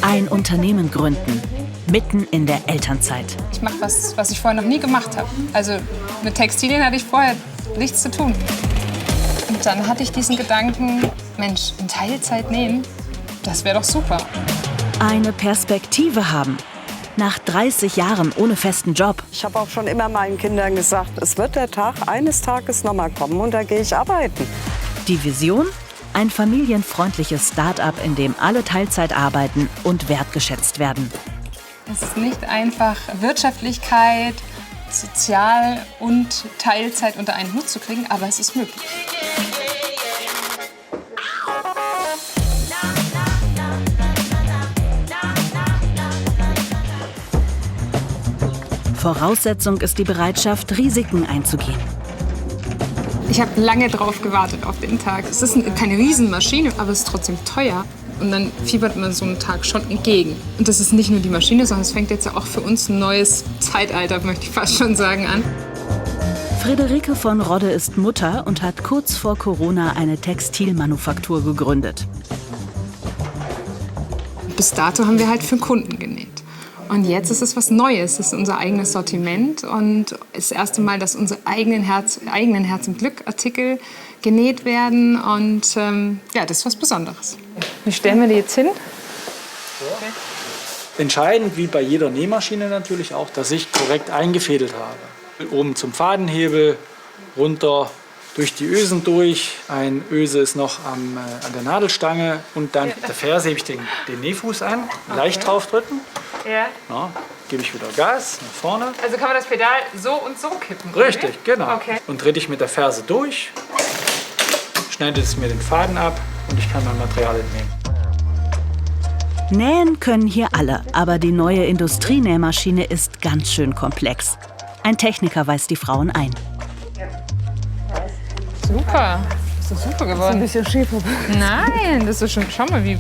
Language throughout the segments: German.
Ein Unternehmen gründen, mitten in der Elternzeit. Ich mache was ich vorher noch nie gemacht habe. Also mit Textilien hatte ich vorher nichts zu tun. Und dann hatte ich diesen Gedanken, Mensch, in Teilzeit nähen, das wäre doch super. Eine Perspektive haben. Nach 30 Jahren ohne festen Job. Ich habe auch schon immer meinen Kindern gesagt, es wird der Tag eines Tages noch mal kommen und da gehe ich arbeiten. Die Vision? Ein familienfreundliches Start-up, in dem alle Teilzeit arbeiten und wertgeschätzt werden. Es ist nicht einfach Wirtschaftlichkeit, Sozial- und Teilzeit unter einen Hut zu kriegen, aber es ist möglich. Voraussetzung ist die Bereitschaft, Risiken einzugehen. Ich habe lange drauf gewartet auf den Tag. Es ist keine Riesenmaschine, aber es ist trotzdem teuer. Und dann fiebert man so einem Tag schon entgegen. Und das ist nicht nur die Maschine, sondern es fängt jetzt ja auch für uns ein neues Zeitalter, möchte ich fast schon sagen, an. Friederike von Rodde ist Mutter und hat kurz vor Corona eine Textilmanufaktur gegründet. Bis dato haben wir halt für Kunden genäht. Und jetzt ist es was Neues, es ist unser eigenes Sortiment und das erste Mal, dass unsere eigenen Herz und Glück-Artikel genäht werden und ja, das ist was Besonderes. Wie stellen wir die jetzt hin? Entscheidend, wie bei jeder Nähmaschine natürlich auch, dass ich korrekt eingefädelt habe. Oben zum Fadenhebel, runter durch die Ösen durch. Ein Öse ist noch an der Nadelstange und dann mit der Ferse hebe ich den Nähfuß an, leicht draufdrücken. Ja. Ja, gebe ich wieder Gas nach vorne. Also kann man das Pedal so und so kippen? Richtig, genau. Okay. Und trete ich mit der Ferse durch, schneide es mir den Faden ab und ich kann mein Material entnehmen. Nähen können hier alle, aber die neue Industrienähmaschine ist ganz schön komplex. Ein Techniker weist die Frauen ein. Super, das ist super geworden. Ein bisschen schief. Nein, das ist schon, schau mal, wie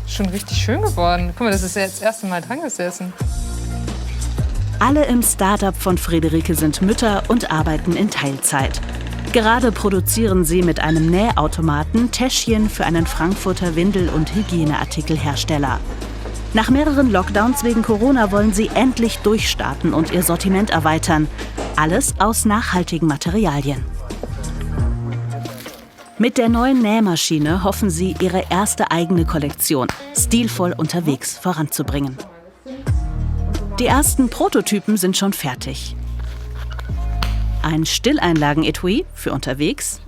schon richtig schön geworden. Guck mal, das ist ja jetzt das erste Mal dran gesessen. Alle im Start-up von Friederike sind Mütter und arbeiten in Teilzeit. Gerade produzieren sie mit einem Nähautomaten Täschchen für einen Frankfurter Windel- und Hygieneartikelhersteller. Nach mehreren Lockdowns wegen Corona wollen sie endlich durchstarten und ihr Sortiment erweitern. Alles aus nachhaltigen Materialien. Mit der neuen Nähmaschine hoffen sie, ihre erste eigene Kollektion stilvoll unterwegs voranzubringen. Die ersten Prototypen sind schon fertig. Ein Stilleinlagen-Etui für unterwegs,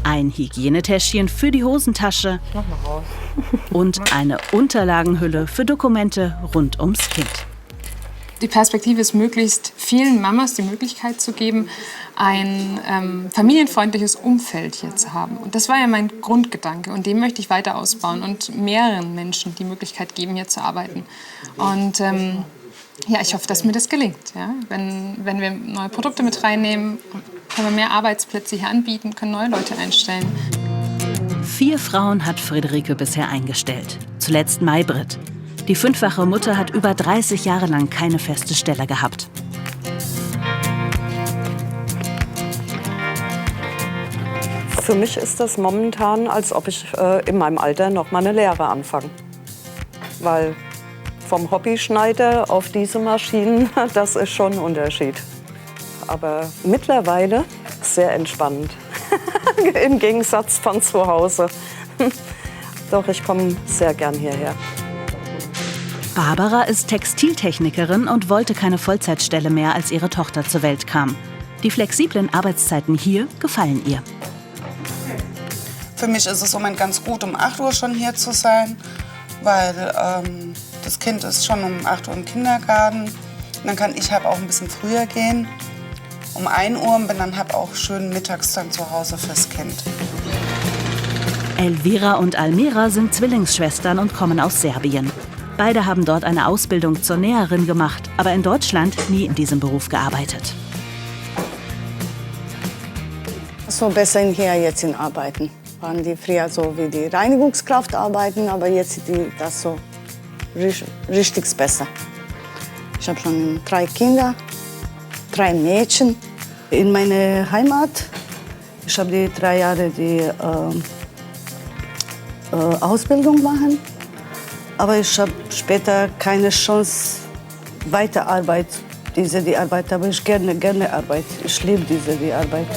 ein Hygienetäschchen für die Hosentasche und eine Unterlagenhülle für Dokumente rund ums Kind. Die Perspektive ist, möglichst vielen Mamas die Möglichkeit zu geben, ein familienfreundliches Umfeld hier zu haben. Und das war ja mein Grundgedanke und den möchte ich weiter ausbauen und mehreren Menschen die Möglichkeit geben, hier zu arbeiten. Und ja, ich hoffe, dass mir das gelingt. Ja? Wenn wir neue Produkte mit reinnehmen, können wir mehr Arbeitsplätze hier anbieten, können neue Leute einstellen. 4 Frauen hat Friederike bisher eingestellt. Zuletzt Maybrit. Die 5-fache Mutter hat über 30 Jahre lang keine feste Stelle gehabt. Für mich ist das momentan, als ob ich in meinem Alter noch mal eine Lehre anfange. Weil vom Hobbyschneider auf diese Maschinen, das ist schon ein Unterschied. Aber mittlerweile sehr entspannend. Im Gegensatz von zu Hause. Doch, ich komme sehr gern hierher. Barbara ist Textiltechnikerin und wollte keine Vollzeitstelle mehr, als ihre Tochter zur Welt kam. Die flexiblen Arbeitszeiten hier gefallen ihr. Für mich ist es im Moment ganz gut, um 8 Uhr schon hier zu sein, weil das Kind ist schon um 8 Uhr im Kindergarten. Und dann kann ich halt auch ein bisschen früher gehen, um 1 Uhr und bin dann halt auch schön mittags dann zu Hause fürs Kind. Elvira und Almira sind Zwillingsschwestern und kommen aus Serbien. Beide haben dort eine Ausbildung zur Näherin gemacht, aber in Deutschland nie in diesem Beruf gearbeitet. So besser hier jetzt in Arbeiten. Waren die früher so wie die Reinigungskraft arbeiten, aber jetzt sind die das so richtig besser. Ich habe schon 3 Kinder, 3 Mädchen. In meiner Heimat, ich habe die 3 Jahre die Ausbildung machen. Aber ich habe später keine Chance Weiterarbeit. Die Arbeit habe ich gerne Arbeit. Ich liebe die Arbeit.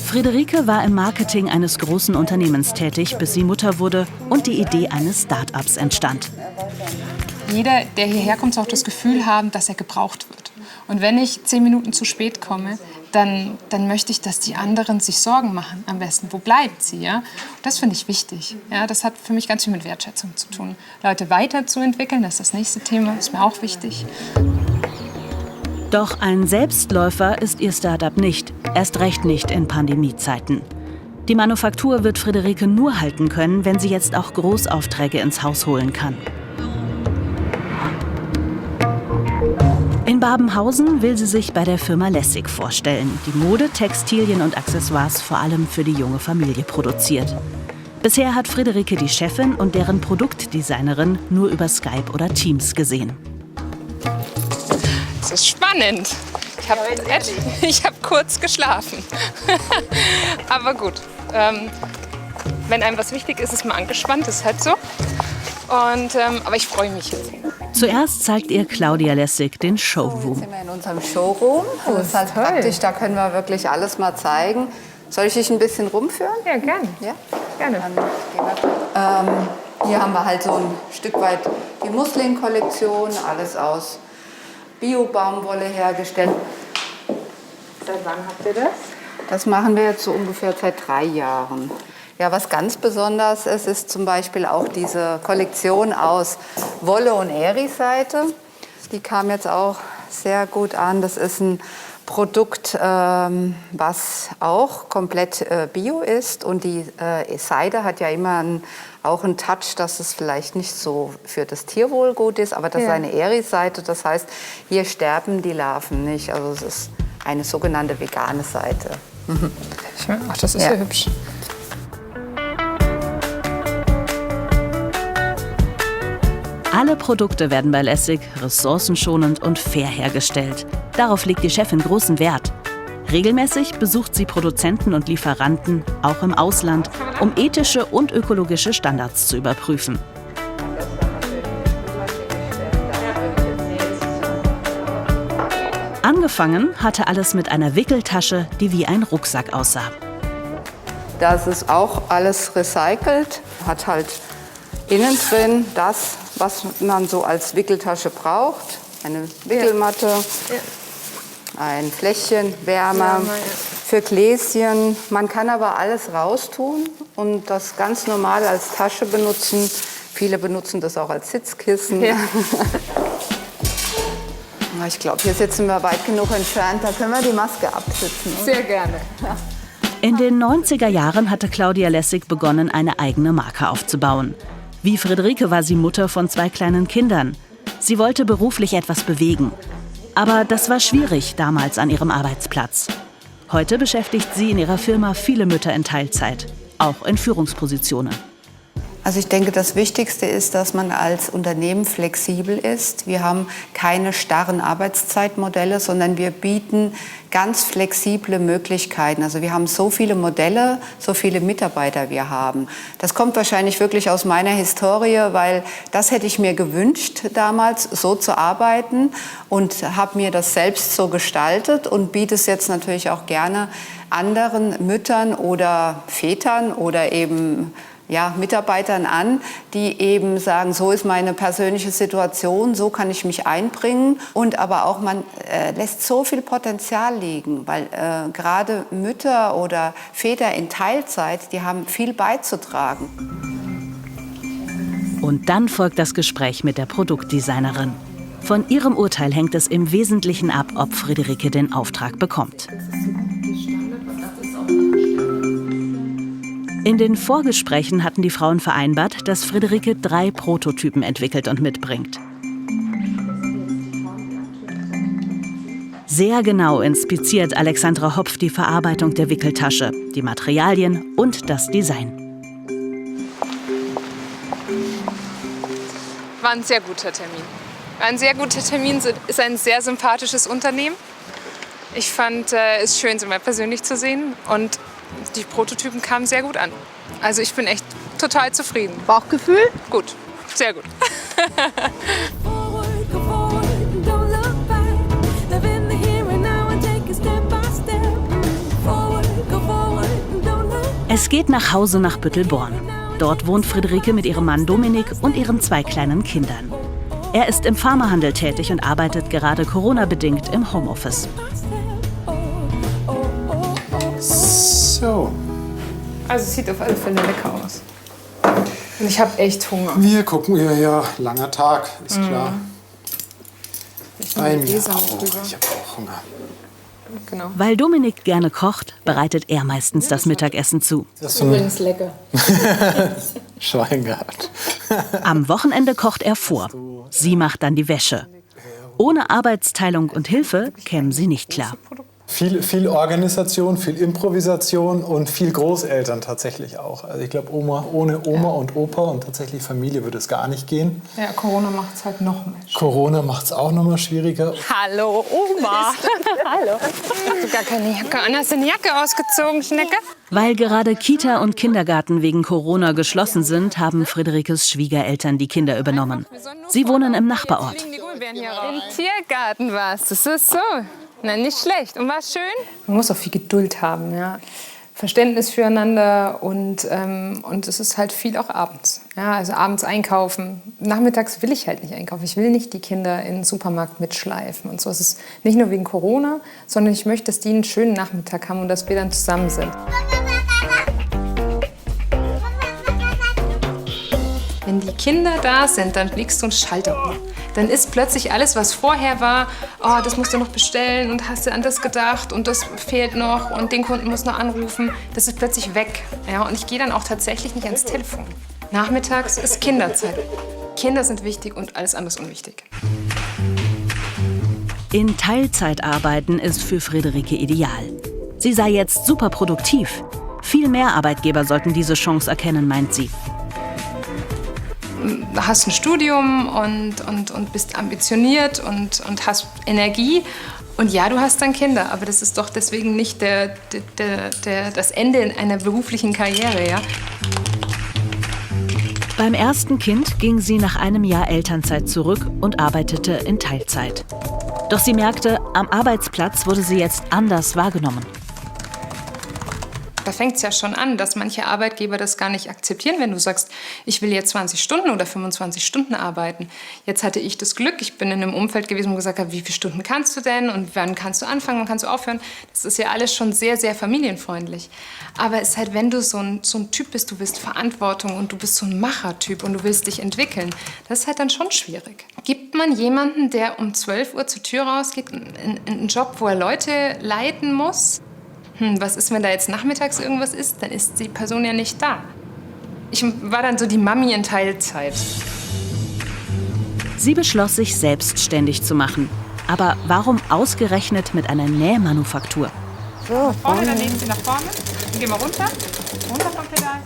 Friederike war im Marketing eines großen Unternehmens tätig, bis sie Mutter wurde und die Idee eines Start-ups entstand. Jeder, der hierher kommt, soll auch das Gefühl haben, dass er gebraucht wird. Und wenn ich 10 Minuten zu spät komme, dann möchte ich, dass die anderen sich Sorgen machen am besten. Wo bleibt sie? Ja? Das finde ich wichtig. Ja? Das hat für mich ganz viel mit Wertschätzung zu tun. Leute weiterzuentwickeln, das ist das nächste Thema, ist mir auch wichtig. Doch ein Selbstläufer ist ihr Start-up nicht, erst recht nicht in Pandemiezeiten. Die Manufaktur wird Friederike nur halten können, wenn sie jetzt auch Großaufträge ins Haus holen kann. In Babenhausen will sie sich bei der Firma Lessig vorstellen, die Mode, Textilien und Accessoires vor allem für die junge Familie produziert. Bisher hat Friederike die Chefin und deren Produktdesignerin nur über Skype oder Teams gesehen. Das ist spannend. Ich hab kurz geschlafen. Aber gut. Wenn einem was wichtig ist, ist man angespannt. Das ist halt so. Aber ich freue mich jetzt. Zuerst zeigt ihr Claudia Lessig den Showroom. Jetzt sind wir in unserem Showroom. Das ist halt praktisch, da können wir wirklich alles mal zeigen. Soll ich dich ein bisschen rumführen? Ja, gerne. Ja? Gerne. Hier haben wir halt so ein Stück weit die Muslin-Kollektion, alles aus Bio-Baumwolle hergestellt. Seit wann habt ihr das? Das machen wir jetzt so ungefähr seit 3 Jahren. Ja, was ganz besonders ist, ist zum Beispiel auch diese Kollektion aus Wolle und Eri-Seite. Die kam jetzt auch sehr gut an. Das ist ein Produkt, was auch komplett bio ist. Und die Seide hat ja immer auch einen Touch, dass es vielleicht nicht so für das Tierwohl gut ist. Aber das ist eine Eri-Seite, das heißt, hier sterben die Larven nicht. Also es ist eine sogenannte vegane Seite. Ach, das ist ja hübsch. Alle Produkte werden bei Lessig ressourcenschonend und fair hergestellt. Darauf legt die Chefin großen Wert. Regelmäßig besucht sie Produzenten und Lieferanten, auch im Ausland, um ethische und ökologische Standards zu überprüfen. Angefangen hatte alles mit einer Wickeltasche, die wie ein Rucksack aussah. Das ist auch alles recycelt, hat halt innen drin das, was man so als Wickeltasche braucht. Eine Wickelmatte, ein Fläschchen, Wärmer für Gläschen. Man kann aber alles raustun und das ganz normal als Tasche benutzen. Viele benutzen das auch als Sitzkissen. Ja. Ich glaube, hier sitzen wir weit genug entfernt, da können wir die Maske absitzen. Sehr gerne. Ja. In den 90er Jahren hatte Claudia Lessig begonnen, eine eigene Marke aufzubauen. Wie Friederike war sie Mutter von 2 kleinen Kindern. Sie wollte beruflich etwas bewegen. Aber das war schwierig damals an ihrem Arbeitsplatz. Heute beschäftigt sie in ihrer Firma viele Mütter in Teilzeit, auch in Führungspositionen. Also ich denke, das Wichtigste ist, dass man als Unternehmen flexibel ist. Wir haben keine starren Arbeitszeitmodelle, sondern wir bieten ganz flexible Möglichkeiten. Also wir haben so viele Modelle, so viele Mitarbeiter wir haben. Das kommt wahrscheinlich wirklich aus meiner Historie, weil das hätte ich mir gewünscht damals, so zu arbeiten und habe mir das selbst so gestaltet und biete es jetzt natürlich auch gerne anderen Müttern oder Vätern oder eben Mitarbeitern an, die eben sagen, so ist meine persönliche Situation, so kann ich mich einbringen. Und aber auch, man lässt so viel Potenzial liegen, weil gerade Mütter oder Väter in Teilzeit, die haben viel beizutragen. Und dann folgt das Gespräch mit der Produktdesignerin. Von ihrem Urteil hängt es im Wesentlichen ab, ob Friederike den Auftrag bekommt. In den Vorgesprächen hatten die Frauen vereinbart, dass Friederike 3 Prototypen entwickelt und mitbringt. Sehr genau inspiziert Alexandra Hopf die Verarbeitung der Wickeltasche, die Materialien und das Design. War ein sehr guter Termin. Ein sehr guter Termin, ist ein sehr sympathisches Unternehmen. Ich fand es schön, sie mal persönlich zu sehen und die Prototypen kamen sehr gut an. Also ich bin echt total zufrieden. Bauchgefühl? Gut. Sehr gut. Es geht nach Hause nach Büttelborn. Dort wohnt Friederike mit ihrem Mann Dominik und ihren 2 kleinen Kindern. Er ist im Pharmahandel tätig und arbeitet gerade Corona-bedingt im Homeoffice. So, Also es sieht auf alle Fälle lecker aus. Und ich habe echt Hunger. wir gucken hier, ja, langer Tag, ist klar. Bei mir Gläser auch. mit rüber. Ich habe auch Hunger. Genau. Weil Dominik gerne kocht, bereitet er meistens das Mittagessen zu. Das ist so ein Übrigens lecker. Schwein gehabt. Am Wochenende kocht er vor. Sie macht dann die Wäsche. Ohne Arbeitsteilung und Hilfe kämen sie nicht klar. Viel Organisation, viel Improvisation und viel Großeltern tatsächlich auch. Also ich glaube, ohne Oma und Opa und tatsächlich Familie würde es gar nicht gehen. Ja, Corona macht es halt noch mehr. Corona macht es auch noch mal schwieriger. Hallo, Oma. Hallo. Hast du gar keine Jacke an? Hast du eine Jacke ausgezogen, Schnecke? Weil gerade Kita und Kindergarten wegen Corona geschlossen sind, haben Friederikes Schwiegereltern die Kinder übernommen. Sie wohnen im Nachbarort. Im Tiergarten warst du. Das ist so. Na, nicht schlecht. Und war schön? Man muss auch viel Geduld haben, ja. Verständnis füreinander und es ist halt viel auch abends. Ja, also abends einkaufen. Nachmittags will ich halt nicht einkaufen. Ich will nicht die Kinder in den Supermarkt mitschleifen und so. Es ist nicht nur wegen Corona, sondern ich möchte, dass die einen schönen Nachmittag haben und dass wir dann zusammen sind. Wenn die Kinder da sind, dann legst du einen Schalter um. Dann ist plötzlich alles, was vorher war, oh, das musst du noch bestellen und hast du an das gedacht und das fehlt noch und den Kunden musst du noch anrufen, das ist plötzlich weg. Ja, und ich gehe dann auch tatsächlich nicht ans Telefon. Nachmittags ist Kinderzeit. Kinder sind wichtig und alles andere ist unwichtig. In Teilzeit arbeiten ist für Friederike ideal. Sie sei jetzt super produktiv. Viel mehr Arbeitgeber sollten diese Chance erkennen, meint sie. Hast ein Studium und bist ambitioniert und hast Energie. Und ja, du hast dann Kinder, aber das ist doch deswegen nicht das Ende in einer beruflichen Karriere. Ja? Beim ersten Kind ging sie nach einem Jahr Elternzeit zurück und arbeitete in Teilzeit. Doch sie merkte, am Arbeitsplatz wurde sie jetzt anders wahrgenommen. Da fängt es ja schon an, dass manche Arbeitgeber das gar nicht akzeptieren, wenn du sagst, ich will jetzt 20 Stunden oder 25 Stunden arbeiten. Jetzt hatte ich das Glück, ich bin in einem Umfeld gewesen, wo gesagt habe, wie viele Stunden kannst du denn und wann kannst du anfangen, wann kannst du aufhören. Das ist ja alles schon sehr, sehr familienfreundlich. Aber es ist halt, wenn du so ein Typ bist, du willst Verantwortung und du bist so ein Machertyp und du willst dich entwickeln, das ist halt dann schon schwierig. Gibt man jemanden, der um 12 Uhr zur Tür rausgeht, in einen Job, wo er Leute leiten muss? Was ist, wenn da jetzt nachmittags irgendwas ist? Dann ist die Person ja nicht da. Ich war dann so die Mami in Teilzeit. Sie beschloss, sich selbstständig zu machen. Aber warum ausgerechnet mit einer Nähmanufaktur? Vorne, dann nehmen Sie nach vorne. Dann gehen wir runter. Runter vom Pedal.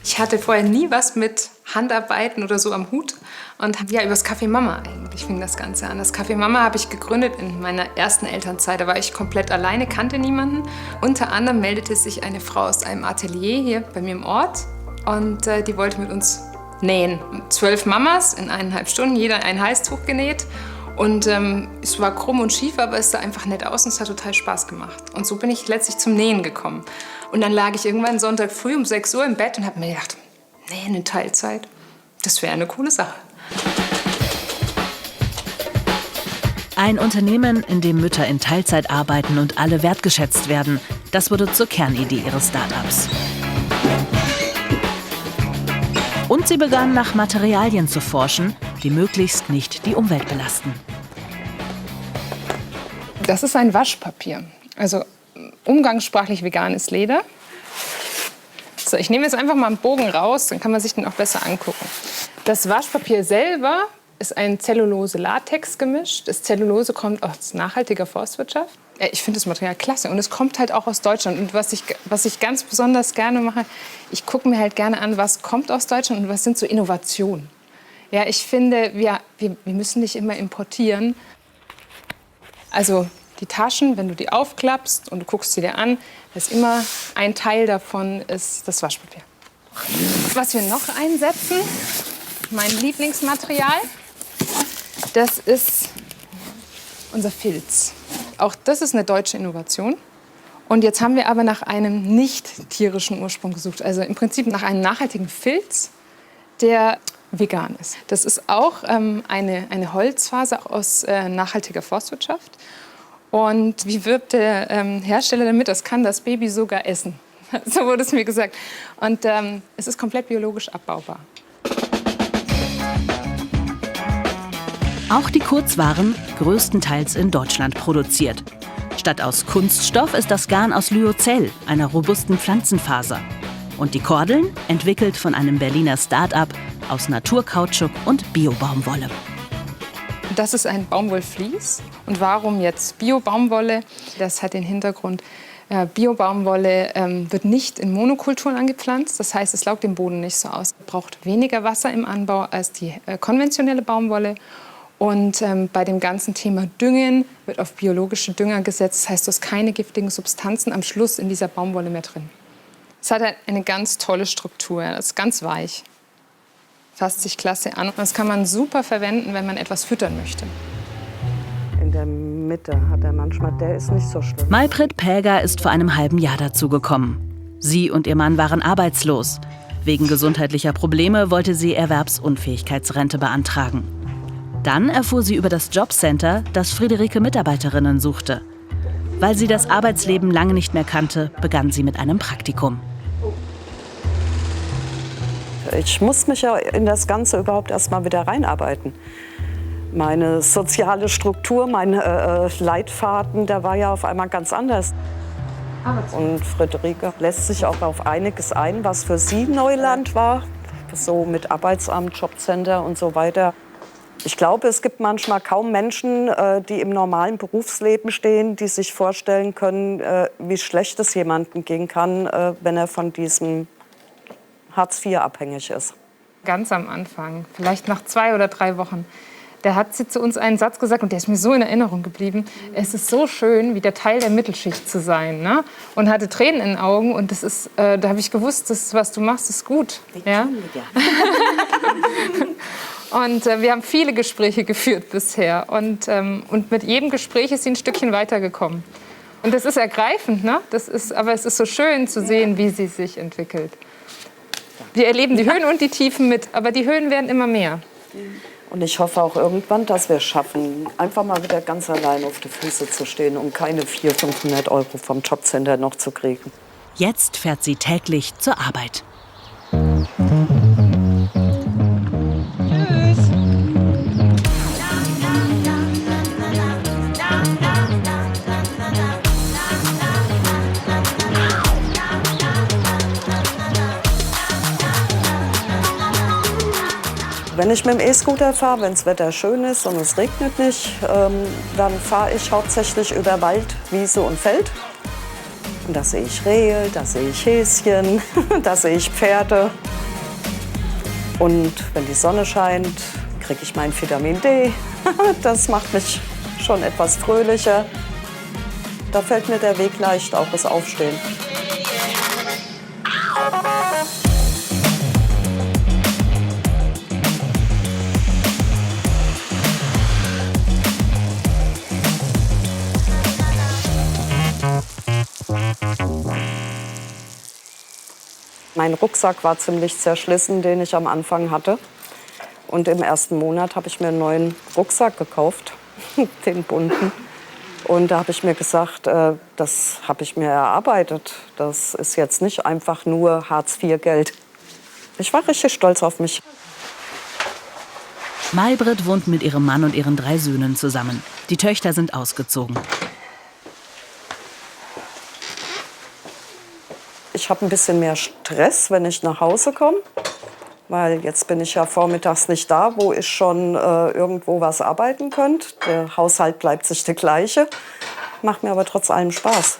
Ich hatte vorher nie was mit Handarbeiten oder so am Hut. Und ja, über das Café Mama eigentlich fing das Ganze an. Das Café Mama habe ich gegründet in meiner ersten Elternzeit. Da war ich komplett alleine, kannte niemanden. Unter anderem meldete sich eine Frau aus einem Atelier hier bei mir im Ort. Und die wollte mit uns nähen. 12 Mamas in 1,5 Stunden, jeder ein Halstuch genäht. Und es war krumm und schief, aber es sah einfach nett aus und es hat total Spaß gemacht. Und so bin ich letztlich zum Nähen gekommen. Und dann lag ich irgendwann Sonntag früh um 6 Uhr im Bett und habe mir gedacht, Nähen in Teilzeit, das wäre eine coole Sache. Ein Unternehmen, in dem Mütter in Teilzeit arbeiten und alle wertgeschätzt werden, das wurde zur Kernidee ihres Startups. Und sie begann nach Materialien zu forschen, die möglichst nicht die Umwelt belasten. Das ist ein Waschpapier, also umgangssprachlich veganes Leder. So, ich nehme jetzt einfach mal einen Bogen raus, dann kann man sich den auch besser angucken. Das Waschpapier selber ist ein Zellulose-Latex-Gemisch. Das Zellulose kommt aus nachhaltiger Forstwirtschaft. Ich finde das Material klasse und es kommt halt auch aus Deutschland. Und was ich ganz besonders gerne mache, ich gucke mir halt gerne an, was kommt aus Deutschland und was sind so Innovationen. Ja, ich finde, wir müssen nicht immer importieren. Also die Taschen, wenn du die aufklappst und du guckst sie dir an, ist immer ein Teil davon ist das Waschpapier. Was wir noch einsetzen, mein Lieblingsmaterial. Das ist unser Filz. Auch das ist eine deutsche Innovation. Und jetzt haben wir aber nach einem nicht tierischen Ursprung gesucht. Also im Prinzip nach einem nachhaltigen Filz, der vegan ist. Das ist auch eine Holzfaser aus nachhaltiger Forstwirtschaft. Und wie wirbt der Hersteller damit? Das kann das Baby sogar essen. So wurde es mir gesagt. Und es ist komplett biologisch abbaubar. Auch die Kurzwaren größtenteils in Deutschland produziert. Statt aus Kunststoff ist das Garn aus Lyocell, einer robusten Pflanzenfaser. Und die Kordeln, entwickelt von einem Berliner Start-up, aus Naturkautschuk und Bio-Baumwolle. Das ist ein Baumwollvlies. Und warum jetzt Bio-Baumwolle? Das hat den Hintergrund, Bio-Baumwolle wird nicht in Monokulturen angepflanzt. Das heißt, es laugt den Boden nicht so aus. Es braucht weniger Wasser im Anbau als die konventionelle Baumwolle. Und bei dem ganzen Thema Düngen wird auf biologische Dünger gesetzt. Das heißt, du hast keine giftigen Substanzen am Schluss in dieser Baumwolle mehr drin. Es hat eine ganz tolle Struktur. Es ist ganz weich. Fasst sich klasse an. Und das kann man super verwenden, wenn man etwas füttern möchte. In der Mitte hat er manchmal, der ist nicht so schlimm. Maybrit Päger ist vor einem halben Jahr dazugekommen. Sie und ihr Mann waren arbeitslos. Wegen gesundheitlicher Probleme wollte sie Erwerbsunfähigkeitsrente beantragen. Dann erfuhr sie über das Jobcenter, das Friederike Mitarbeiterinnen suchte. Weil sie das Arbeitsleben lange nicht mehr kannte, begann sie mit einem Praktikum. Ich muss mich ja in das Ganze überhaupt erst mal wieder reinarbeiten. Meine soziale Struktur, mein Leitfaden, der war ja auf einmal ganz anders. Und Friederike lässt sich auch auf einiges ein, was für sie Neuland war. So mit Arbeitsamt, Jobcenter und so weiter. Ich glaube, es gibt manchmal kaum Menschen, die im normalen Berufsleben stehen, die sich vorstellen können, wie schlecht es jemandem gehen kann, wenn er von diesem Hartz IV abhängig ist. Ganz am Anfang, vielleicht nach 2 oder 3 Wochen, da hat sie zu uns einen Satz gesagt, und der ist mir so in Erinnerung geblieben. Es ist so schön, wieder Teil der Mittelschicht zu sein. Ne? Und hatte Tränen in den Augen. Und das ist, da habe ich gewusst, das, was du machst, ist gut. Ja? Und wir haben viele Gespräche geführt bisher. Und mit jedem Gespräch ist sie ein Stückchen weitergekommen. Und das ist ergreifend, ne? Aber es ist so schön zu sehen, wie sie sich entwickelt. Wir erleben die Höhen und die Tiefen mit, aber die Höhen werden immer mehr. Und ich hoffe auch irgendwann, dass wir es schaffen, einfach mal wieder ganz allein auf die Füße zu stehen, um keine 400-500 Euro vom Jobcenter noch zu kriegen. Jetzt fährt sie täglich zur Arbeit. Wenn ich mit dem E-Scooter fahre, wenn das Wetter schön ist und es regnet nicht, dann fahre ich hauptsächlich über Wald, Wiese und Feld. Und da sehe ich Rehe, da sehe ich Häschen, da sehe ich Pferde. Und wenn die Sonne scheint, kriege ich mein Vitamin D. Das macht mich schon etwas fröhlicher. Da fällt mir der Weg leicht, auch das Aufstehen. Mein Rucksack war ziemlich zerschlissen, den ich am Anfang hatte. Und im ersten Monat habe ich mir einen neuen Rucksack gekauft, den bunten. Und da habe ich mir gesagt, das habe ich mir erarbeitet. Das ist jetzt nicht einfach nur Hartz-IV-Geld. Ich war richtig stolz auf mich. Maybrit wohnt mit ihrem Mann und ihren 3 Söhnen zusammen. Die Töchter sind ausgezogen. Ich habe ein bisschen mehr Stress, wenn ich nach Hause komme. Weil jetzt bin ich ja vormittags nicht da, wo ich schon irgendwo was arbeiten könnte. Der Haushalt bleibt sich der gleiche. Macht mir aber trotz allem Spaß.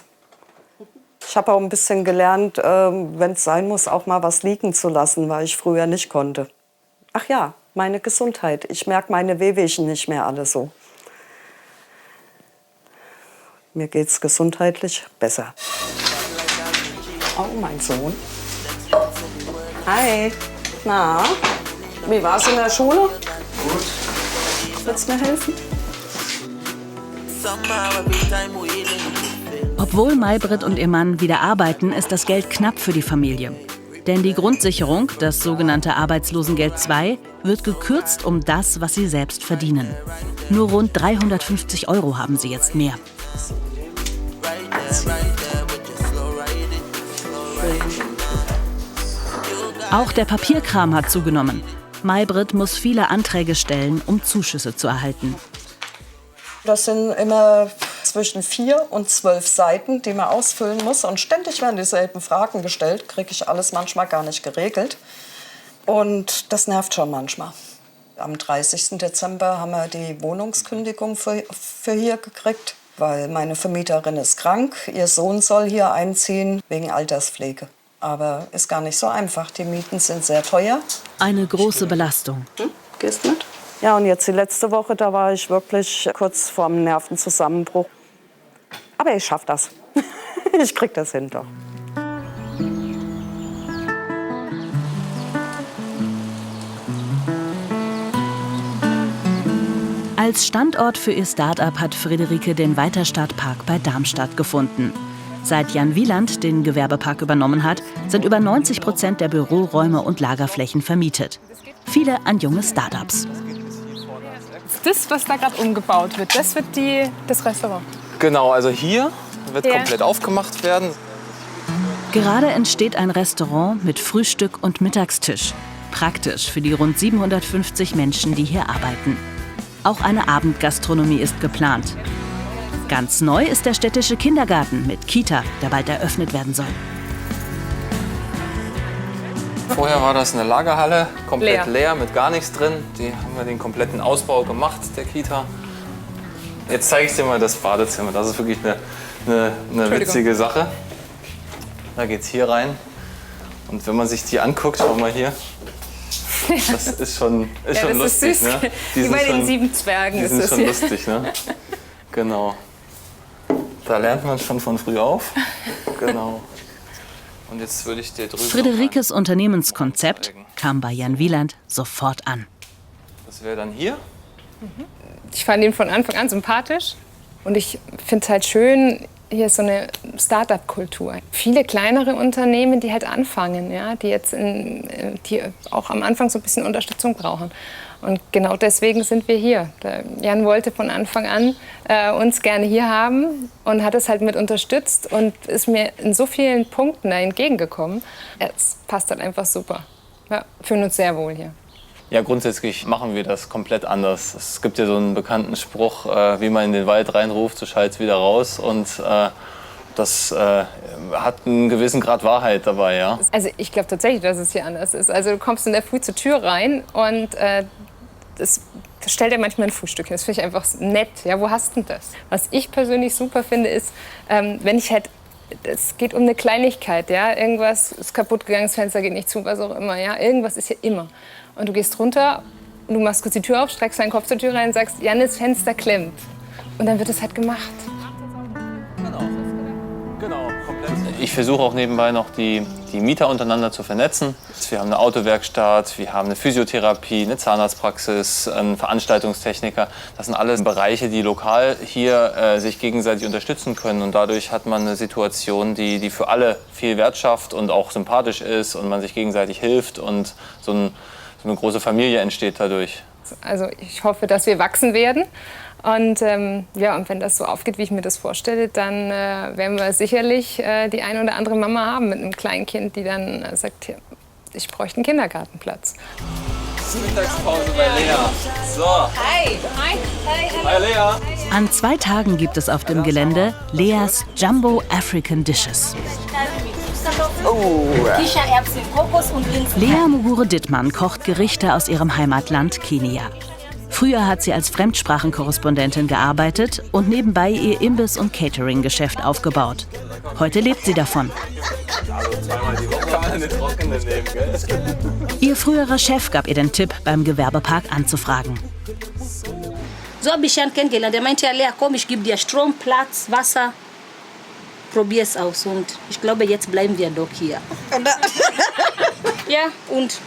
Ich habe auch ein bisschen gelernt, wenn es sein muss, auch mal was liegen zu lassen, weil ich früher nicht konnte. Ach ja, meine Gesundheit. Ich merke meine Wehwehchen nicht mehr alle so. Mir geht's gesundheitlich besser. Oh, mein Sohn. Hi. Na? Wie war's in der Schule? Gut. Willst du mir helfen? Obwohl Maybrit und ihr Mann wieder arbeiten, ist das Geld knapp für die Familie. Denn die Grundsicherung, das sogenannte Arbeitslosengeld II, wird gekürzt um das, was sie selbst verdienen. Nur rund 350 € haben sie jetzt mehr. Auch der Papierkram hat zugenommen. Maybrit muss viele Anträge stellen, um Zuschüsse zu erhalten. Das sind immer zwischen 4 und 12 Seiten, die man ausfüllen muss. Und ständig werden dieselben Fragen gestellt, kriege ich alles manchmal gar nicht geregelt. Und das nervt schon manchmal. Am 30. Dezember haben wir die Wohnungskündigung für hier gekriegt, weil meine Vermieterin ist krank. Ihr Sohn soll hier einziehen wegen Alterspflege. Aber ist gar nicht so einfach. Die Mieten sind sehr teuer. Eine große Belastung. Gehst mit? Ja, und jetzt die letzte Woche, da war ich wirklich kurz vorm Nervenzusammenbruch. Aber ich schaffe das. Ich krieg das hin doch. Als Standort für ihr Start-up hat Friederike den Weiterstadtpark bei Darmstadt gefunden. Seit Jan Wieland den Gewerbepark übernommen hat, sind über 90% der Büroräume und Lagerflächen vermietet. Viele an junge Start-ups. Das, was da gerade umgebaut wird, das wird das Restaurant. Genau, also hier wird komplett aufgemacht werden. Gerade entsteht ein Restaurant mit Frühstück und Mittagstisch. Praktisch für die rund 750 Menschen, die hier arbeiten. Auch eine Abendgastronomie ist geplant. Ganz neu ist der städtische Kindergarten mit Kita, der bald eröffnet werden soll. Vorher war das eine Lagerhalle, komplett leer mit gar nichts drin. Die haben wir den kompletten Ausbau gemacht, der Kita. Jetzt zeige ich dir mal das Badezimmer. Das ist wirklich eine witzige Sache. Da geht's hier rein. Und wenn man sich die anguckt, schau mal hier. Das ist schon lustig. Ist süß. Ne? Wie bei den 7 Zwergen die ist sind das schon hier. lustig, ne? Genau. Da lernt man schon von früh auf. Genau. Und jetzt würde ich dir drüben. Friederikes Unternehmenskonzept kam bei Jan Wieland sofort an. Das wäre dann hier. Ich fand ihn von Anfang an sympathisch. Und ich finde es halt schön, hier ist so eine Start-up-Kultur. Viele kleinere Unternehmen, die halt anfangen, ja, die jetzt die auch am Anfang so ein bisschen Unterstützung brauchen. Und genau deswegen sind wir hier. Der Jan wollte von Anfang an uns gerne hier haben und hat es halt mit unterstützt und ist mir in so vielen Punkten da entgegengekommen. Es passt halt einfach super. Ja, fühlen uns sehr wohl hier. Ja, grundsätzlich machen wir das komplett anders. Es gibt ja so einen bekannten Spruch, wie man in den Wald reinruft, so schallt es wieder raus. Und das hat einen gewissen Grad Wahrheit dabei, ja. Also ich glaube tatsächlich, dass es hier anders ist. Also du kommst in der Früh zur Tür rein und das stellt ja manchmal ein Frühstück hin. Das finde ich einfach nett. Ja, wo hast du denn das? Was ich persönlich super finde, ist, wenn ich halt, es geht um eine Kleinigkeit, ja, irgendwas ist kaputt gegangen, das Fenster geht nicht zu, was auch immer, ja, irgendwas ist hier immer. Und du gehst runter und du machst kurz die Tür auf, streckst deinen Kopf zur Tür rein und sagst, Jan, das Fenster klemmt. Und dann wird es halt gemacht. Genau, komplett. Ich versuche auch nebenbei noch die Mieter untereinander zu vernetzen. Wir haben eine Autowerkstatt, wir haben eine Physiotherapie, eine Zahnarztpraxis, einen Veranstaltungstechniker. Das sind alles Bereiche, die lokal hier sich gegenseitig unterstützen können. Und dadurch hat man eine Situation, die für alle viel Wert schafft und auch sympathisch ist und man sich gegenseitig hilft und so eine große Familie entsteht dadurch. Also ich hoffe, dass wir wachsen werden. Und, ja, und wenn das so aufgeht, wie ich mir das vorstelle, dann werden wir sicherlich die eine oder andere Mama haben mit einem kleinen Kind, die dann sagt, hier, ich bräuchte einen Kindergartenplatz. Mittagspause bei Lea. So. Hi. Hi. Hi, Lea. An 2 Tagen gibt es auf dem Gelände Leas Jumbo African Dishes. Kichererbsen, Kokos und Linsen. Lea Mugure Dittmann kocht Gerichte aus ihrem Heimatland Kenia. Früher hat sie als Fremdsprachenkorrespondentin gearbeitet und nebenbei ihr Imbiss- und Catering-Geschäft aufgebaut. Heute lebt sie davon. Zweimal die Woche kann man eine trockene nehmen, gell? Ihr früherer Chef gab ihr den Tipp, beim Gewerbepark anzufragen. So habe ich Jan kennengelernt. Der meinte, ja, Lea, komm, ich gebe dir Strom, Platz, Wasser. Probier es aus. Und ich glaube, jetzt bleiben wir doch hier. Ja, und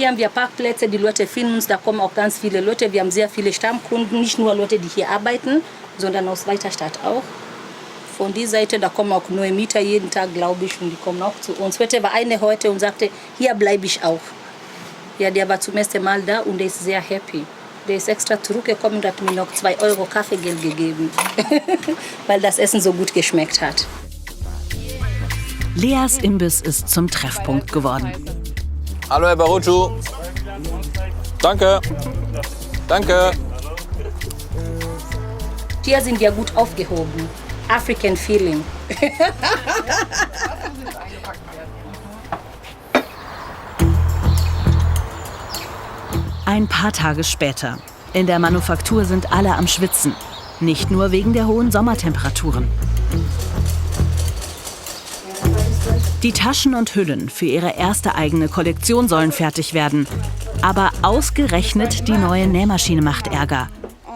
Hier haben wir Parkplätze, die Leute finden uns, da kommen auch ganz viele Leute. Wir haben sehr viele Stammkunden, nicht nur Leute, die hier arbeiten, sondern aus weiter Stadt auch. Von dieser Seite, da kommen auch neue Mieter jeden Tag, glaube ich, und die kommen auch zu uns. Heute war eine heute und sagte, hier bleibe ich auch. Ja, der war zum ersten Mal da und der ist sehr happy. Der ist extra zurückgekommen und hat mir noch 2 Euro Kaffeegeld gegeben, weil das Essen so gut geschmeckt hat. Leas Imbiss ist zum Treffpunkt geworden. Hallo Herr Barucu. Danke. Danke. Hier sind wir gut aufgehoben. African Feeling. Ein paar Tage später. In der Manufaktur sind alle am Schwitzen. Nicht nur wegen der hohen Sommertemperaturen. Die Taschen und Hüllen für ihre erste eigene Kollektion sollen fertig werden. Aber ausgerechnet die neue Nähmaschine macht Ärger.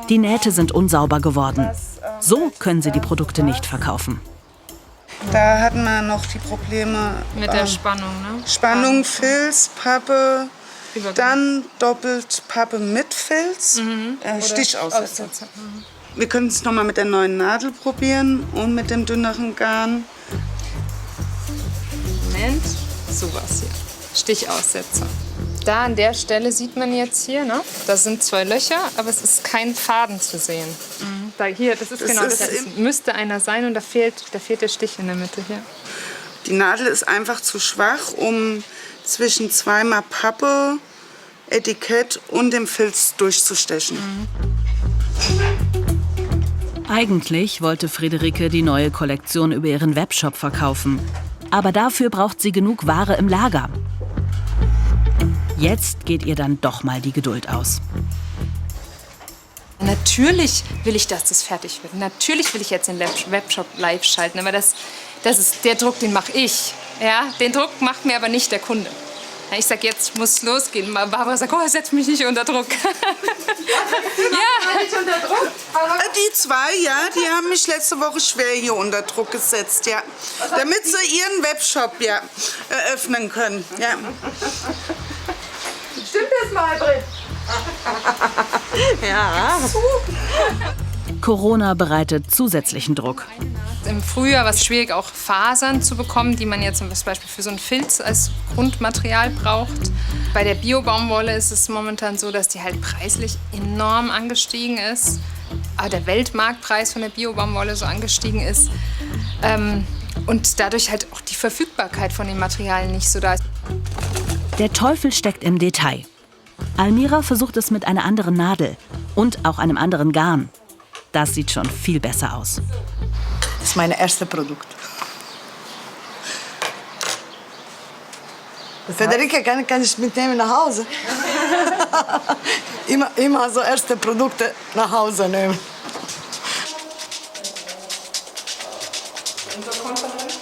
Die Nähte sind unsauber geworden. So können sie die Produkte nicht verkaufen. Da hatten wir noch die Probleme Mit der Spannung, ne? Spannung, Filz, Pappe, dann doppelt Pappe mit Filz, Stichaussetzer. Wir können es nochmal mit der neuen Nadel probieren und mit dem dünneren Garn. Moment, sowas hier. Stichaussetzer. Da an der Stelle sieht man jetzt hier, ne? Da sind 2 Löcher, aber es ist kein Faden zu sehen. Da hier, das ist müsste einer sein und da fehlt der Stich in der Mitte hier. Die Nadel ist einfach zu schwach, um zwischen zweimal Pappe, Etikett und dem Filz durchzustechen. Eigentlich wollte Friederike die neue Kollektion über ihren Webshop verkaufen. Aber dafür braucht sie genug Ware im Lager. Jetzt geht ihr dann doch mal die Geduld aus. Natürlich will ich, dass das fertig wird. Natürlich will ich jetzt den Webshop live schalten. Aber das ist der Druck, den mache ich. Ja? Den Druck macht mir aber nicht der Kunde. Ich sage, jetzt muss es losgehen. Barbara sagt, oh, setz mich nicht unter Druck. Ja. Nicht unter Druck? Die 2, ja, die haben mich letzte Woche schwer hier unter Druck gesetzt, ja. Damit sie ihren Webshop ja eröffnen können. Ja. Stimmt das mal drin? Ja. Corona bereitet zusätzlichen Druck. Im Frühjahr war es schwierig, auch Fasern zu bekommen, die man jetzt zum Beispiel für so einen Filz als Grundmaterial braucht. Bei der Bio-Baumwolle ist es momentan so, dass die halt preislich enorm angestiegen ist. Aber der Weltmarktpreis von der Bio-Baumwolle so angestiegen ist. Und dadurch halt auch die Verfügbarkeit von den Materialien nicht so da ist. Der Teufel steckt im Detail. Almira versucht es mit einer anderen Nadel und auch einem anderen Garn. Das sieht schon viel besser aus. Das ist mein erstes Produkt. Friederike kann ich mitnehmen nach Hause. immer so erste Produkte nach Hause nehmen.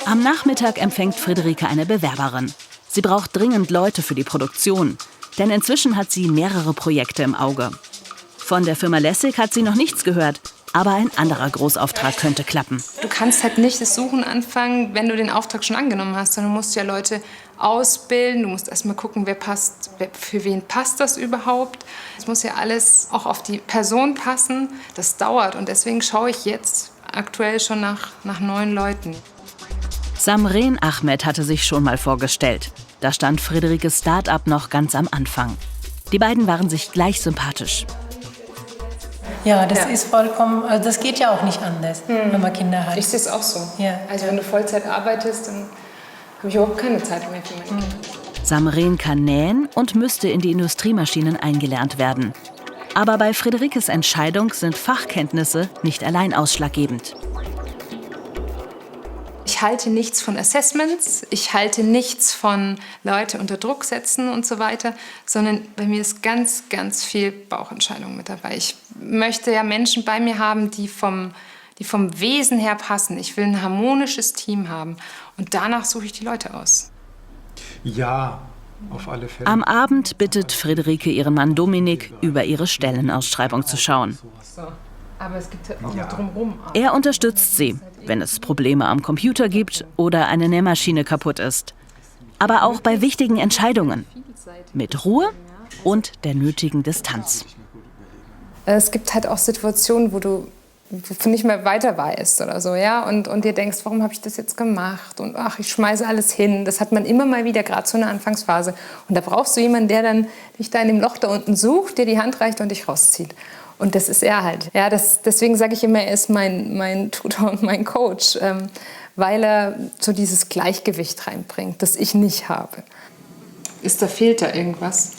Am Nachmittag empfängt Friederike eine Bewerberin. Sie braucht dringend Leute für die Produktion, denn inzwischen hat sie mehrere Projekte im Auge. Von der Firma Lessig hat sie noch nichts gehört, aber ein anderer Großauftrag könnte klappen. Du kannst halt nicht das Suchen anfangen, wenn du den Auftrag schon angenommen hast, sondern du musst ja Leute ausbilden, du musst erst mal gucken, für wen passt das überhaupt. Es muss ja alles auch auf die Person passen, das dauert und deswegen schaue ich jetzt aktuell schon nach neuen Leuten. Samreen Ahmed hatte sich schon mal vorgestellt. Da stand Friederikes Start-up noch ganz am Anfang. Die beiden waren sich gleich sympathisch. Ja, das ist vollkommen, also das geht ja auch nicht anders, wenn man Kinder hat. Ich sehe es auch so. Ja. Also wenn du Vollzeit arbeitest, dann habe ich überhaupt keine Zeit mehr für meine Kinder. Samreen kann nähen und müsste in die Industriemaschinen eingelernt werden. Aber bei Friederikes Entscheidung sind Fachkenntnisse nicht allein ausschlaggebend. Ich halte nichts von Assessments, ich halte nichts von Leute unter Druck setzen und so weiter, sondern bei mir ist ganz, ganz viel Bauchentscheidung mit dabei. Ich möchte ja Menschen bei mir haben, die vom Wesen her passen. Ich will ein harmonisches Team haben und danach suche ich die Leute aus. Ja, auf alle Fälle. Am Abend bittet Friederike ihren Mann Dominik, über ihre Stellenausschreibung zu schauen. Aber es gibt auch noch drumherum. Er unterstützt sie, wenn es Probleme am Computer gibt oder eine Nähmaschine kaputt ist. Aber auch bei wichtigen Entscheidungen. Mit Ruhe und der nötigen Distanz. Es gibt halt auch Situationen, wo du nicht mehr weiter weißt oder so, ja, und dir denkst, warum habe ich das jetzt gemacht und ach, ich schmeiße alles hin. Das hat man immer mal wieder, gerade so eine Anfangsphase. Und da brauchst du jemanden, der dann dich da in dem Loch da unten sucht, dir die Hand reicht und dich rauszieht. Und das ist er halt. Ja, deswegen sage ich immer, er ist mein Tutor und mein Coach, weil er so dieses Gleichgewicht reinbringt, das ich nicht habe. Fehlt da irgendwas?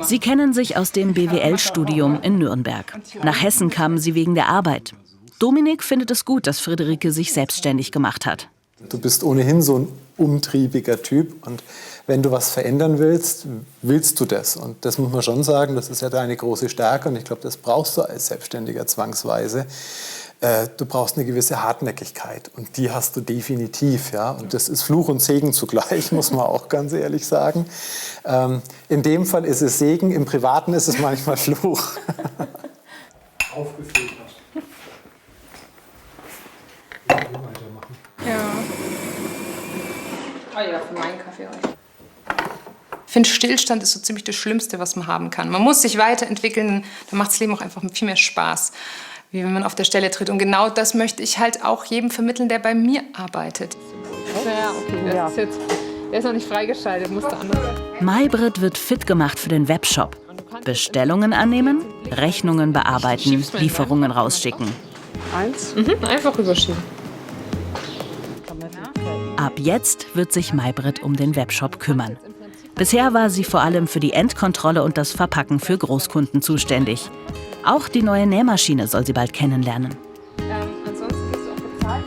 Sie kennen sich aus dem BWL-Studium in Nürnberg. Nach Hessen kamen sie wegen der Arbeit. Dominik findet es gut, dass Friederike sich selbstständig gemacht hat. Du bist ohnehin so ein umtriebiger Typ und wenn du was verändern willst, willst du das. Und das muss man schon sagen, das ist ja deine große Stärke und ich glaube, das brauchst du als Selbstständiger zwangsweise. Du brauchst eine gewisse Hartnäckigkeit und die hast du definitiv. Ja? Und das ist Fluch und Segen zugleich, muss man auch ganz ehrlich sagen. In dem Fall ist es Segen, im Privaten ist es manchmal Fluch. Aufgefüllt hast. Ja. Ah ja, für meinen Kaffee reicht. Ich finde, Stillstand ist so ziemlich das Schlimmste, was man haben kann. Man muss sich weiterentwickeln, dann macht das Leben auch einfach viel mehr Spaß, wie wenn man auf der Stelle tritt. Und genau das möchte ich halt auch jedem vermitteln, der bei mir arbeitet. Ja, okay, der ist noch nicht freigeschaltet, musste anders. Maybrit wird fit gemacht für den Webshop. Bestellungen annehmen, Rechnungen bearbeiten, Lieferungen rausschicken. Einfach rüberschieben. Ab jetzt wird sich Maybrit um den Webshop kümmern. Bisher war sie vor allem für die Endkontrolle und das Verpacken für Großkunden zuständig. Auch die neue Nähmaschine soll sie bald kennenlernen. Ansonsten bist du auch bezahlt.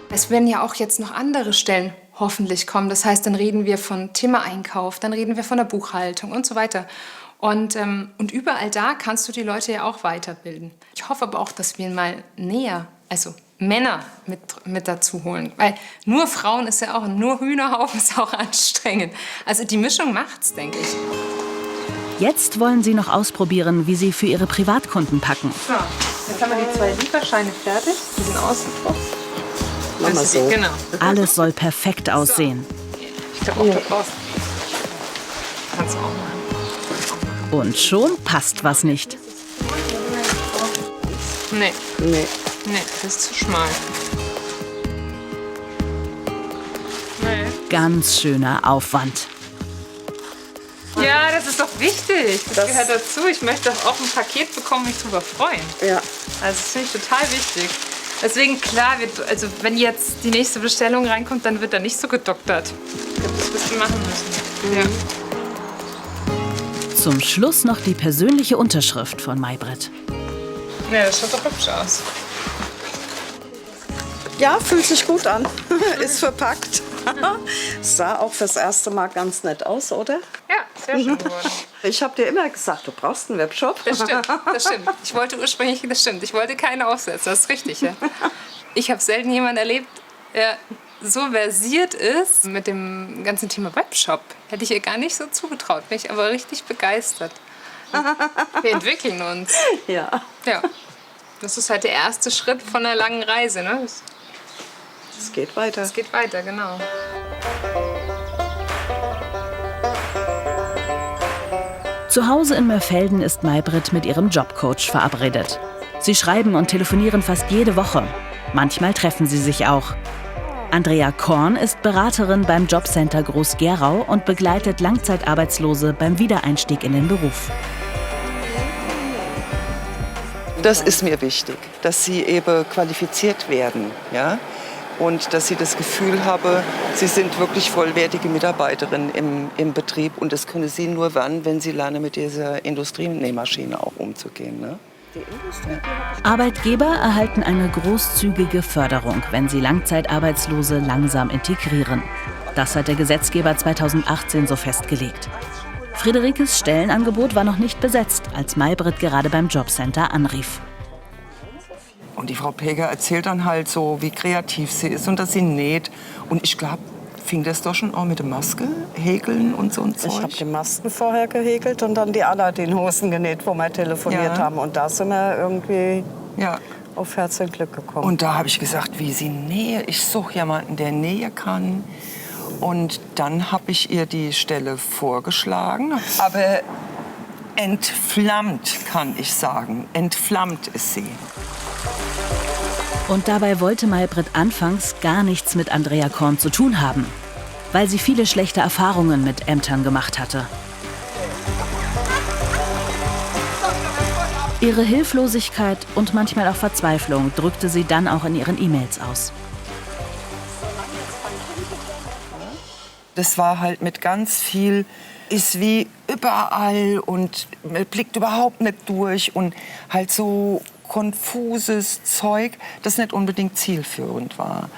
Es werden ja auch jetzt noch andere Stellen hoffentlich kommen. Das heißt, dann reden wir von Thema Einkauf, dann reden wir von der Buchhaltung und so weiter. Und überall da kannst du die Leute ja auch weiterbilden. Ich hoffe aber auch, dass wir mal näher, also Männer mit dazu holen. Weil nur Frauen ist ja auch, nur Hühnerhaufen ist auch anstrengend. Also die Mischung macht's, denke ich. Jetzt wollen sie noch ausprobieren, wie sie für ihre Privatkunden packen. So, jetzt haben wir die 2 Lieferscheine fertig. Die sind ausgedruckt. Machen wir so. Genau. Alles soll perfekt aussehen. Ich glaube auch da draußen. Kannst du auch machen. Und schon passt was nicht. Nee, das ist zu schmal. Nee. Ganz schöner Aufwand. Ja, das ist doch wichtig. Das gehört dazu. Ich möchte doch auch ein Paket bekommen, mich darüber freuen. Ja. Also das finde ich total wichtig. Deswegen, klar, also wenn jetzt die nächste Bestellung reinkommt, dann wird da nicht so gedoktert. Ich glaube, das wirst du machen müssen. Ja. Zum Schluss noch die persönliche Unterschrift von Maybrit. Ja, das schaut doch hübsch aus. Ja, fühlt sich gut an. Ist verpackt. Sah auch fürs erste Mal ganz nett aus, oder? Ja, sehr schön geworden. Ich habe dir immer gesagt, du brauchst einen Webshop. Das stimmt. Ich wollte ursprünglich, das stimmt, ich wollte keine Aufsätze, das ist richtig. Ja. Ich habe selten jemanden erlebt, der so versiert ist mit dem ganzen Thema Webshop. Hätte ich ihr gar nicht so zugetraut, bin ich aber richtig begeistert. Wir entwickeln uns. Ja. Ja. Das ist halt der erste Schritt von einer langen Reise, ne? Es geht weiter. Es geht weiter, genau. Zu Hause in Mörfelden ist Maybrit mit ihrem Jobcoach verabredet. Sie schreiben und telefonieren fast jede Woche. Manchmal treffen sie sich auch. Andrea Korn ist Beraterin beim Jobcenter Groß-Gerau und begleitet Langzeitarbeitslose beim Wiedereinstieg in den Beruf. Das ist mir wichtig, dass sie eben qualifiziert werden, ja? Und dass sie das Gefühl haben, sie sind wirklich vollwertige Mitarbeiterin im Betrieb. Und das können sie nur wenn sie lernen, mit dieser Industrienähmaschine auch umzugehen. Ne? Arbeitgeber erhalten eine großzügige Förderung, wenn sie Langzeitarbeitslose langsam integrieren. Das hat der Gesetzgeber 2018 so festgelegt. Friederikes Stellenangebot war noch nicht besetzt, als Maybrit gerade beim Jobcenter anrief. Und die Frau Peger erzählt dann halt so, wie kreativ sie ist und dass sie näht. Und ich glaube, fing das doch schon auch mit der Maske, Häkeln und so ein Zeug? Ich habe die Masken vorher gehäkelt und dann die Aladdin-Hosen genäht, wo wir telefoniert haben. Und da sind wir irgendwie auf Herz und Glück gekommen. Und da habe ich gesagt, wie sie Nähe, ich suche jemanden, der Nähe kann. Und dann habe ich ihr die Stelle vorgeschlagen. Aber entflammt, kann ich sagen. Entflammt ist sie. Und dabei wollte Maybrit anfangs gar nichts mit Andrea Korn zu tun haben, weil sie viele schlechte Erfahrungen mit Ämtern gemacht hatte. Ihre Hilflosigkeit und manchmal auch Verzweiflung drückte sie dann auch in ihren E-Mails aus. Das war halt mit ganz viel, ist wie überall und blickt überhaupt nicht durch und halt so konfuses Zeug, das nicht unbedingt zielführend war.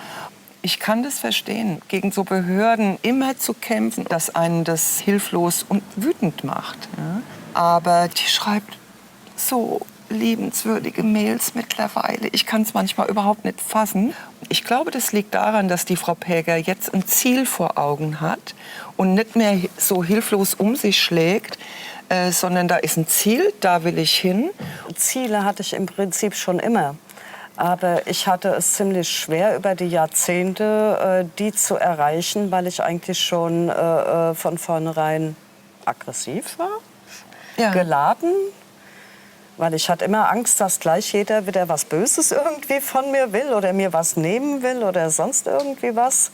Ich kann das verstehen, gegen so Behörden immer zu kämpfen, dass einen das hilflos und wütend macht. Ja? Aber die schreibt so liebenswürdige Mails mittlerweile. Ich kann es manchmal überhaupt nicht fassen. Ich glaube, das liegt daran, dass die Frau Päger jetzt ein Ziel vor Augen hat und nicht mehr so hilflos um sich schlägt, sondern da ist ein Ziel, da will ich hin. Ziele hatte ich im Prinzip schon immer. Aber ich hatte es ziemlich schwer, über die Jahrzehnte die zu erreichen, weil ich eigentlich schon von vornherein aggressiv war, geladen. Weil ich hatte immer Angst, dass gleich jeder wieder was Böses irgendwie von mir will oder mir was nehmen will oder sonst irgendwie was.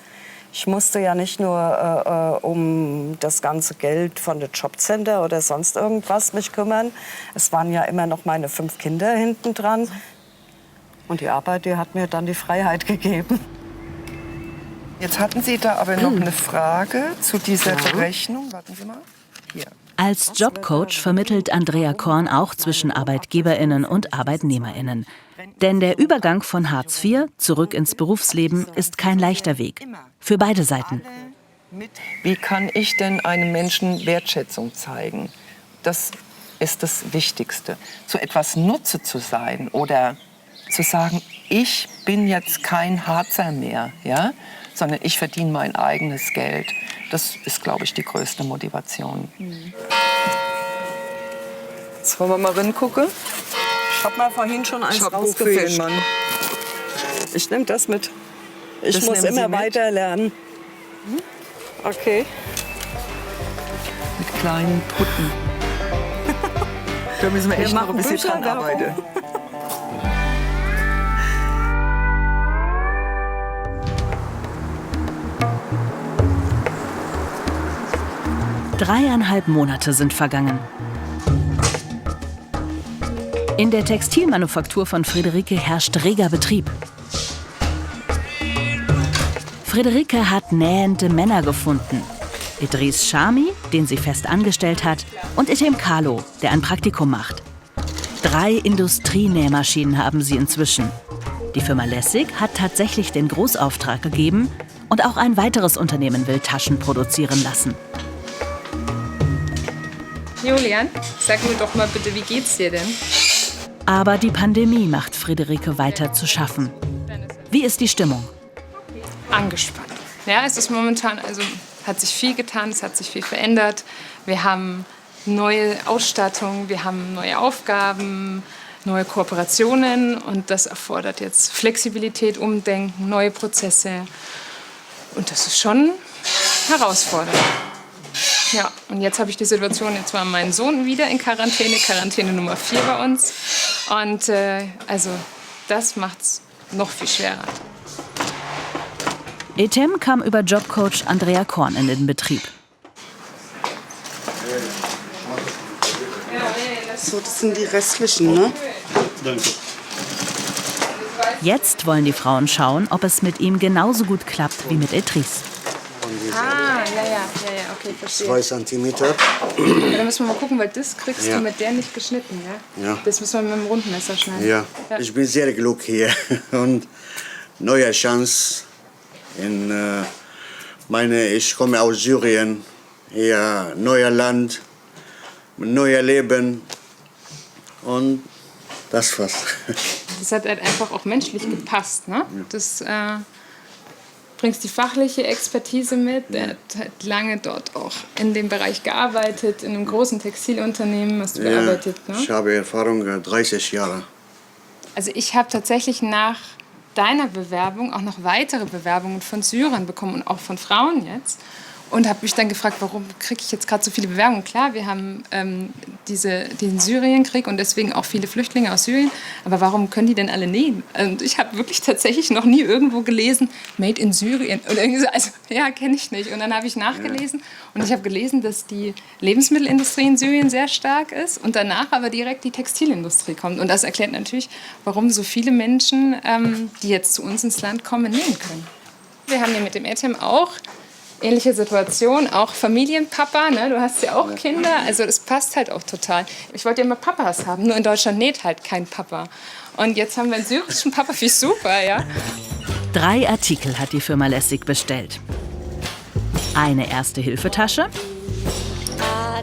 Ich musste ja nicht nur um das ganze Geld von der Jobcenter oder sonst irgendwas mich kümmern. Es waren ja immer noch meine 5 Kinder hinten dran. Und die Arbeit, die hat mir dann die Freiheit gegeben. Jetzt hatten Sie da aber noch eine Frage zu dieser Berechnung. Warten Sie mal. Hier. Als Jobcoach vermittelt Andrea Korn auch zwischen ArbeitgeberInnen und ArbeitnehmerInnen. Denn der Übergang von Hartz IV zurück ins Berufsleben ist kein leichter Weg. Für beide Seiten. Wie kann ich denn einem Menschen Wertschätzung zeigen? Das ist das Wichtigste. Zu etwas Nutze zu sein oder zu sagen, ich bin jetzt kein Harzer mehr, ja? Sondern ich verdiene mein eigenes Geld. Das ist, glaube ich, die größte Motivation. Jetzt wollen wir mal reingucken. Ich habe mal vorhin schon eins rausgefischt. Ich nehme das mit. Ich muss immer weiter lernen. Okay. Mit kleinen Putten. Da müssen wir echt noch ein bisschen dran arbeiten. Dreieinhalb Monate sind vergangen. In der Textilmanufaktur von Friederike herrscht reger Betrieb. Friederike hat nähende Männer gefunden. Idris Shami, den sie fest angestellt hat, und Etem Kalo, der ein Praktikum macht. 3 Industrienähmaschinen haben sie inzwischen. Die Firma Lessig hat tatsächlich den Großauftrag gegeben und auch ein weiteres Unternehmen will Taschen produzieren lassen. Julian, sag mir doch mal bitte, wie geht's dir denn? Aber die Pandemie macht Friederike weiter zu schaffen. Wie ist die Stimmung? Angespannt. Ja, es ist momentan, also hat sich viel getan, es hat sich viel verändert. Wir haben neue Ausstattung, wir haben neue Aufgaben, neue Kooperationen und das erfordert jetzt Flexibilität, Umdenken, neue Prozesse. Und das ist schon herausfordernd. Ja, und jetzt habe ich die Situation, jetzt war mein Sohn wieder in Quarantäne Nummer 4 bei uns. Und also das macht es noch viel schwerer. Etem kam über Jobcoach Andrea Korn in den Betrieb. So, das sind die restlichen, ne? Danke. Jetzt wollen die Frauen schauen, ob es mit ihm genauso gut klappt wie mit Idris. Ja, okay, verstehe. 2 Zentimeter. Ja, dann müssen wir mal gucken, weil das kriegst du mit der nicht geschnitten, ja? Ja. Das müssen wir mit dem Rundmesser schneiden. Ja, ich bin sehr glücklich hier und neue Chance. Ich komme aus Syrien, hier neuer Land, neuer Leben und das war's. Das hat halt einfach auch menschlich gepasst, ne? Das bringst die fachliche Expertise mit. Er hat halt lange dort auch in dem Bereich gearbeitet, in einem großen Textilunternehmen hast du gearbeitet, ne? Ich habe Erfahrung 30 Jahre. Also ich habe tatsächlich nach deiner Bewerbung auch noch weitere Bewerbungen von Syrern bekommen und auch von Frauen jetzt. Und habe mich dann gefragt, warum kriege ich jetzt gerade so viele Bewerbungen? Klar, wir haben den Syrienkrieg und deswegen auch viele Flüchtlinge aus Syrien. Aber warum können die denn alle nähen? Und ich habe wirklich tatsächlich noch nie irgendwo gelesen, Made in Syrien. Oder irgendwie so, also ja, kenne ich nicht. Und dann habe ich nachgelesen und ich habe gelesen, dass die Lebensmittelindustrie in Syrien sehr stark ist und danach aber direkt die Textilindustrie kommt. Und das erklärt natürlich, warum so viele Menschen, die jetzt zu uns ins Land kommen, nähen können. Wir haben hier mit dem Etem auch ähnliche Situation, auch Familienpapa, ne? Du hast ja auch Kinder, also das passt halt auch total. Ich wollte ja immer Papas haben, nur in Deutschland näht halt kein Papa. Und jetzt haben wir einen syrischen Papa, wie super, ja. 3 Artikel hat die Firma Lessig bestellt. Eine Erste-Hilfe-Tasche,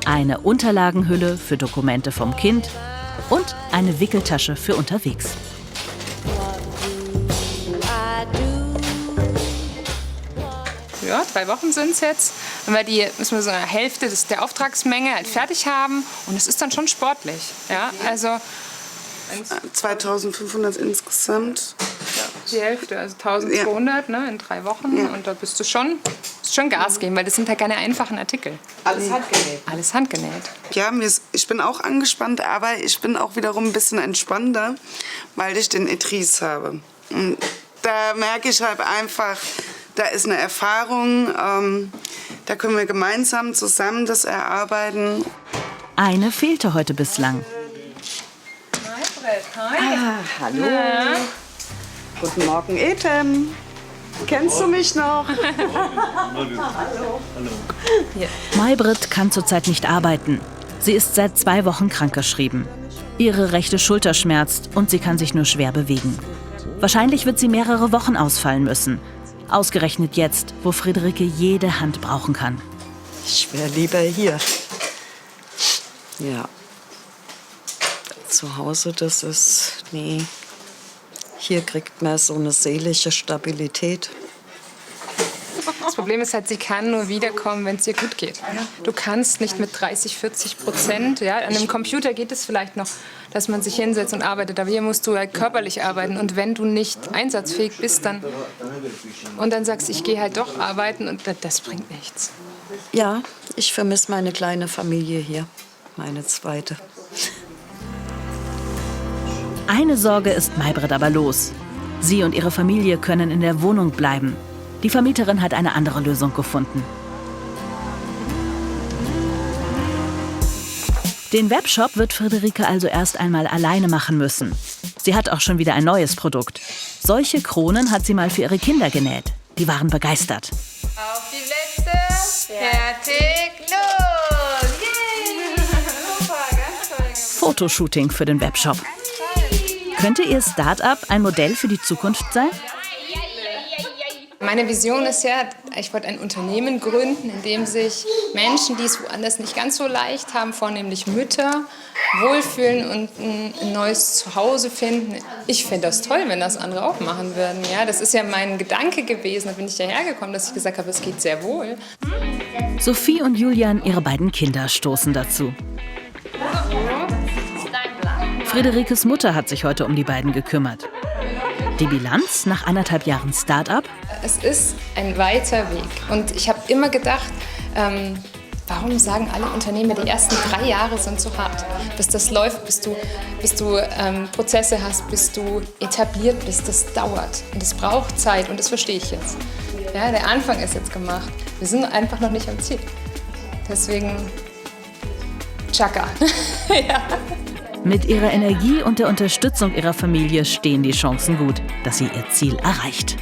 eine Unterlagenhülle für Dokumente vom Kind und eine Wickeltasche für unterwegs. Ja, 3 Wochen sind es jetzt. Und müssen wir so eine Hälfte der Auftragsmenge halt fertig haben. Und es ist dann schon sportlich. Ja, also 2500 insgesamt. Ja, die Hälfte, also 1200 ne, in 3 Wochen. Ja. Und da bist du schon Gas geben, weil das sind ja keine einfachen Artikel. Alles handgenäht. Alles handgenäht. Ja, ich bin auch angespannt, aber ich bin auch wiederum ein bisschen entspannter, weil ich den Idris habe. Und da merke ich halt einfach, da ist eine Erfahrung, da können wir gemeinsam zusammen das erarbeiten. Eine fehlte heute bislang. Hallo. Guten Morgen, Etem. Kennst du mich noch? Hallo. Maybrit kann zurzeit nicht arbeiten. Sie ist seit 2 Wochen krankgeschrieben. Ihre rechte Schulter schmerzt und sie kann sich nur schwer bewegen. Wahrscheinlich wird sie mehrere Wochen ausfallen müssen. Ausgerechnet jetzt, wo Friederike jede Hand brauchen kann. Ich wäre lieber hier. Ja. Zu Hause, das ist... Nee. Hier kriegt man so eine seelische Stabilität. Das Problem ist halt, sie kann nur wiederkommen, wenn es ihr gut geht. Du kannst nicht mit 30-40%, ja, an einem Computer geht es vielleicht noch, dass man sich hinsetzt und arbeitet, aber hier musst du halt körperlich arbeiten und wenn du nicht einsatzfähig bist, dann sagst du, ich gehe halt doch arbeiten und das bringt nichts. Ja, ich vermisse meine kleine Familie hier, meine zweite. Eine Sorge ist Maybrit aber los. Sie und ihre Familie können in der Wohnung bleiben. Die Vermieterin hat eine andere Lösung gefunden. Den Webshop wird Friederike also erst einmal alleine machen müssen. Sie hat auch schon wieder ein neues Produkt. Solche Kronen hat sie mal für ihre Kinder genäht. Die waren begeistert. Auf die Plätze, fertig, los! Yay! Super, ganz toll. Fotoshooting für den Webshop. Könnte Ihr Start-up ein Modell für die Zukunft sein? Meine Vision ist ja, ich wollte ein Unternehmen gründen, in dem sich Menschen, die es woanders nicht ganz so leicht haben, vornehmlich Mütter, wohlfühlen und ein neues Zuhause finden. Ich fände das toll, wenn das andere auch machen würden. Ja, das ist ja mein Gedanke gewesen, da bin ich daher gekommen, dass ich gesagt habe, es geht sehr wohl. Sophie und Julian, ihre beiden Kinder, stoßen dazu. Friederikes Mutter hat sich heute um die beiden gekümmert. Die Bilanz nach 1,5 Jahren Start-up? Es ist ein weiter Weg. Und ich habe immer gedacht, warum sagen alle Unternehmer, die ersten 3 Jahre sind so hart? Bis das läuft, bis du Prozesse hast, bis du etabliert bist, das dauert. Und es braucht Zeit und das verstehe ich jetzt. Ja, der Anfang ist jetzt gemacht. Wir sind einfach noch nicht am Ziel. Deswegen, Chaka. Ja. Mit ihrer Energie und der Unterstützung ihrer Familie stehen die Chancen gut, dass sie ihr Ziel erreicht.